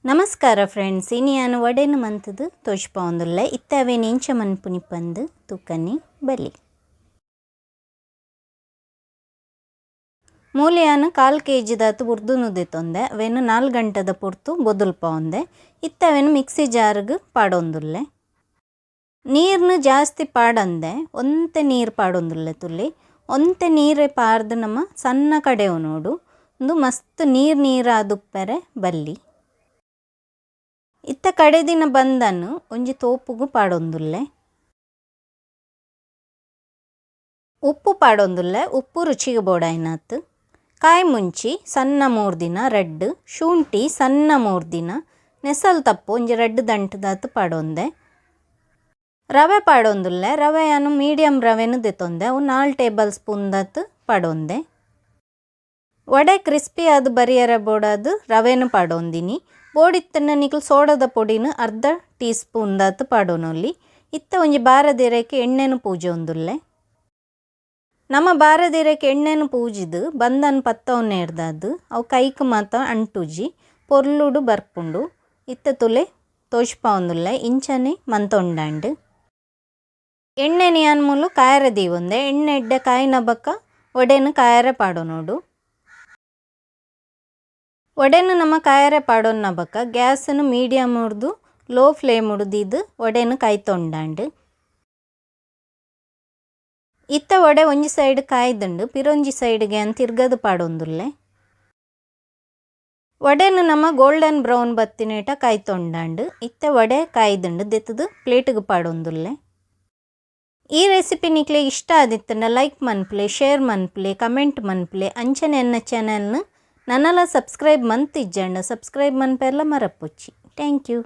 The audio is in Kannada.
ನಮಸ್ಕಾರ ಫ್ರೆಂಡ್ಸ್, ಇನಿಯಾನು ವಡೆನು ಮಂತದು ತೋಜ್ಪಾವೊಂದುಲ್ಲೆ ಇತ್ತವೆ ಇಂಚ ಮನ್ಪುನಿ ಪಂದು ತೂಕನಿ ಬಲಿ. ಮೂಲೆಯಾನು 1/4 kg ದಾತು ಬುರ್ದುನು ದೆತೊಂದೆ ಅವೆನು 4 ಗಂಟೆದ ಪೊರ್ತು ಬೊದುಲ್ಪಾವೊಂದೆ. ಇತ್ತವೆನು ಮಿಕ್ಸಿ ಜಾರ್ಗ್ ಪಾಡೊಂದುಲ್ಲೆ. ನೀರ್ನು ಜಾಸ್ತಿ ಪಾಡಂದೆ ಒಂತೆ ನೀರು ಪಾಡೊಂದುಲ್ಲೆ ತುಲ್ಲಿ. ಒಂತೆ ನೀರೇ ಪಾರ್ದು ನಮ್ಮ ಸಣ್ಣ ಕಡೆವು ನೋಡು ಒಂದು ಮಸ್ತ್ ನೀರು ಆದುಪ್ಪರೆ ಬಲ್ಲಿ. ಇತ್ತ ಕಡೆದಿನ ಬಂದನು ಒಂಜಿ ತೋಪುಗು ಪಾಡೊಂದುಲ್ಲೆ. ಉಪ್ಪು ಪಾಡೊಂದುಲ್ಲೆ, ಉಪ್ಪು ರುಚಿಗೆ ಬೋಡಾಯಿನಾತ್. ಕಾಯಿ ಮುಂಚಿ ಸಣ್ಣ ಮೂರ್ದಿನ ರಡ್ಡು, ಶುಂಠಿ ಸಣ್ಣ ಮೂರ್ದಿನ, ನೆಸಲ್ ತಪ್ಪು ಒಂಜಿ 2 ದಂಟದಾತು ಪಾಡೊಂದೆ. ರವೆ ಪಾಡೊಂದುಲ್ಲೆ, ರವೆಯನ್ನು ಮೀಡಿಯಮ್ ರವೆನು ದೆತೊಂದೆ ಅವು 4 ಟೇಬಲ್ ಸ್ಪೂನ್ ದಾತು ಪಾಡೊಂದೆ. ವಡೆ ಕ್ರಿಸ್ಪಿ ಆದು ಬರಿಯರ ಬೋಡಾದು ರವೆನು ಪಾಡೊಂದಿನಿ. ಬೋಡಿತ್ತನ್ನ ನಿಕುಲು ಸೋಡದ ಪೊಡಿನು 1/2 ಟೀ ಸ್ಪೂನ್ ದಾತು ಪಾಡೊನೊಲ್ಲಿ. ಇತ್ತ ಒಂಜಿ ಬಾರದಿರಕ್ಕೆ ಎಣ್ಣೆನು ಪೂಜೊಂದುಲ್ಲೆ. ನಮ್ಮ ಬಾರದಿರಕ್ಕೆ ಎಣ್ಣೆನು ಪೂಜಿದು ಬಂದನು ಪತ್ತವನ್ನ ಹಿಡ್ದಾದು ಅವು ಕೈಕ್ ಮಾತ ಅಂಟುಜಿ ಪೊರ್ಲುಡು ಬರ್ಪುಂಡು. ಇತ್ತ ತುಲೆ ತೋಜ್ಪಾವೊಂದುಲ್ಲೆ ಇಂಚನೆ ಮಂತೊಂಡಾಂಡು. ಎಣ್ಣೆನಿ ಅನ್ಮೂಲು ಕಾಯರ ದೀವೊಂದೆ, ಎಣ್ಣೆ ಎಡ್ಡೆ ಕಾಯಿನ ಬಕ್ಕ ವಡೆನು ಕಾಯರ ಪಾಡೊನೋಡು. ವಡೆನು ನಮ್ಮ ಕಾಯರೆ ಪಾಡೊನ್ನ ಬಕ್ಕ ಗ್ಯಾಸನು ಮೀಡಿಯಮ್ ಉರ್ದು ಲೋ ಫ್ಲೇಮ್ ಉಡ್ದಿದ್ದು ವಡೆನು ಕಾಯ್ತೊಂಡಾಂಡು. ಇತ್ತ ವಡೆ ಒಂಜಿ ಸೈಡ್ ಕಾಯ್ದುಂಡು ಪಿರೊಂಜಿ ಸೈಡ್ಗೆ ಅಂತ ತಿರ್ಗದು ಪಾಡೊಂದುಲ್ಲೆ. ವಡೆನು ನಮ್ಮ ಗೋಲ್ಡನ್ ಬ್ರೌನ್ ಬತ್ತಿನೇಟ ಕಾಯ್ತೊಂಡಾಂಡು. ಇತ್ತ ವಡೆ ಕಾಯ್ದುಂಡು ದೆತ್ತದು ಪ್ಲೇಟ್ಗೆ ಪಾಡೊಂದುಲ್ಲೆ. ಈ ರೆಸಿಪಿ ನಿಕ್ಲೆ ಇಷ್ಟ ಆದಿತ್ತಂಡ ಲೈಕ್ ಮನ್ಪುಲೆ, ಶೇರ್ ಮನ್ಪುಲೆ, ಕಮೆಂಟ್ ಮನ್ಪುಲೆ. ಅಂಚನೆ ಎನ್ನ ಚಾನೆಲ್ನು ನನ್ನಲ ಸಬ್ಸ್ಕ್ರೈಬ್ ಮಂತಿಜ್ಜಂಡ ಸಬ್ಸ್ಕ್ರೈಬ್ ಮನ್ಪೆರ್ಲ ಮರಪೊಚ್ಚಿ. Thank you.